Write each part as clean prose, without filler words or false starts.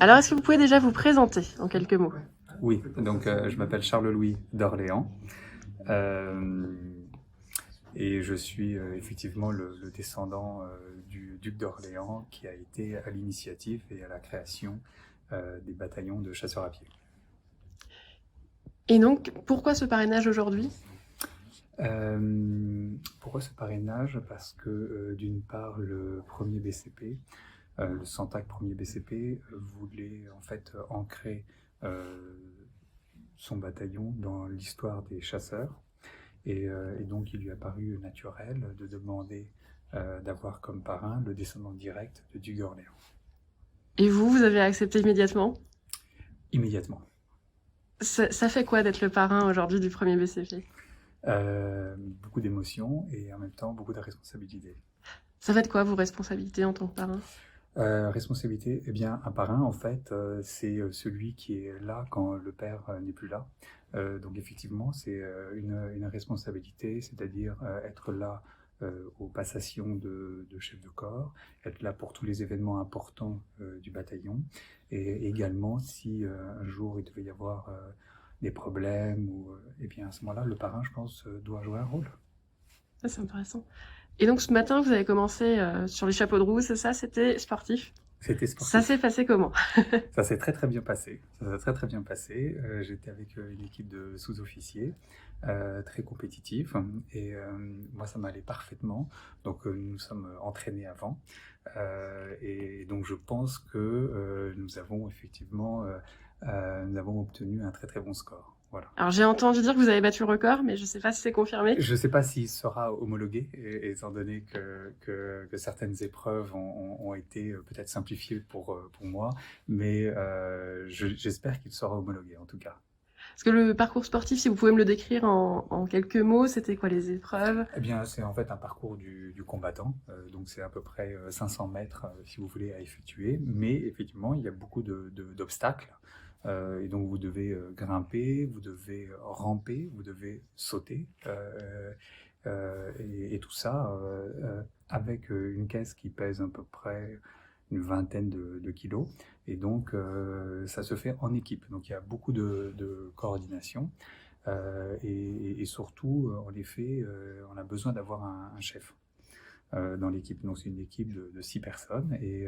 Alors, est-ce que vous pouvez déjà vous présenter en quelques mots? Oui, donc je m'appelle Charles-Louis d'Orléans euh, et je suis effectivement le descendant du duc d'Orléans qui a été à l'initiative et à la création des bataillons de chasseurs à pied. Et donc, pourquoi ce parrainage aujourd'hui? Pourquoi ce parrainage? Parce que d'une part le premier BCP, le Santac premier BCP voulait en fait ancrer son bataillon dans l'histoire des chasseurs. Et donc, il lui a paru naturel de demander d'avoir comme parrain le descendant direct de duc d'Orléans. Et vous avez accepté immédiatement? Immédiatement. Ça fait quoi d'être le parrain aujourd'hui du premier BCP? Beaucoup d'émotions et en même temps beaucoup de responsabilités. Ça fait de quoi vos responsabilités en tant que parrain? Responsabilité, eh bien, un parrain, en fait, c'est celui qui est là quand le père n'est plus là. Donc, effectivement, c'est une responsabilité, c'est-à-dire être là aux passations de chef de corps, être là pour tous les événements importants du bataillon, et également si un jour il devait y avoir des problèmes, eh bien, à ce moment-là, le parrain, je pense, doit jouer un rôle. Ça, c'est intéressant. Et donc, ce matin, vous avez commencé sur les chapeaux de roue, c'est ça? C'était sportif? C'était Ça s'est sportif. passé comment? Ça s'est très très bien passé. Ça s'est très très bien passé. J'étais avec une équipe de sous-officiers très compétitifs et moi ça m'allait parfaitement. Donc nous nous sommes entraînés avant et donc je pense que nous avons effectivement nous avons obtenu un très très bon score. Voilà. Alors, j'ai entendu dire que vous avez battu le record, mais je ne sais pas si c'est confirmé. Je ne sais pas s'il sera homologué, étant donné que certaines épreuves ont été peut-être simplifiées pour moi, mais j'espère qu'il sera homologué en tout cas. Parce que le parcours sportif, si vous pouvez me le décrire en quelques mots, c'était quoi les épreuves? Eh bien, c'est en fait un parcours du combattant, donc c'est à peu près 500 mètres, si vous voulez, à effectuer, mais effectivement, il y a beaucoup d'obstacles, et donc vous devez grimper, vous devez ramper, vous devez sauter, et tout ça avec une caisse qui pèse à peu près une vingtaine de kilos, et donc ça se fait en équipe, donc il y a beaucoup de coordination. Et surtout, en effet, on a besoin d'avoir un chef dans l'équipe. Donc c'est une équipe de 6 personnes et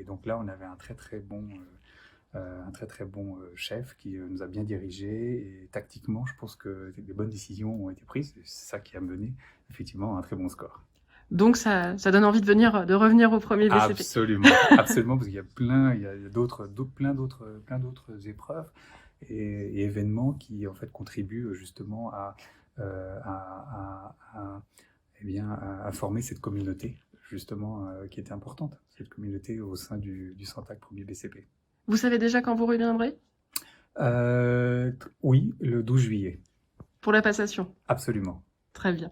donc là on avait un très très bon chef qui nous a bien dirigés et tactiquement je pense que des bonnes décisions ont été prises. C'est ça qui a mené effectivement à un très bon score. Donc, ça donne envie de revenir au premier BCP. Absolument, absolument, parce qu'il y a il y a plein d'autres épreuves et événements qui en fait contribuent justement eh bien, à former cette communauté justement qui était importante, cette communauté au sein du Santac premier BCP. Vous savez déjà quand vous reviendrez? Oui, le 12 juillet, Pour la passation. absolument. Très bien.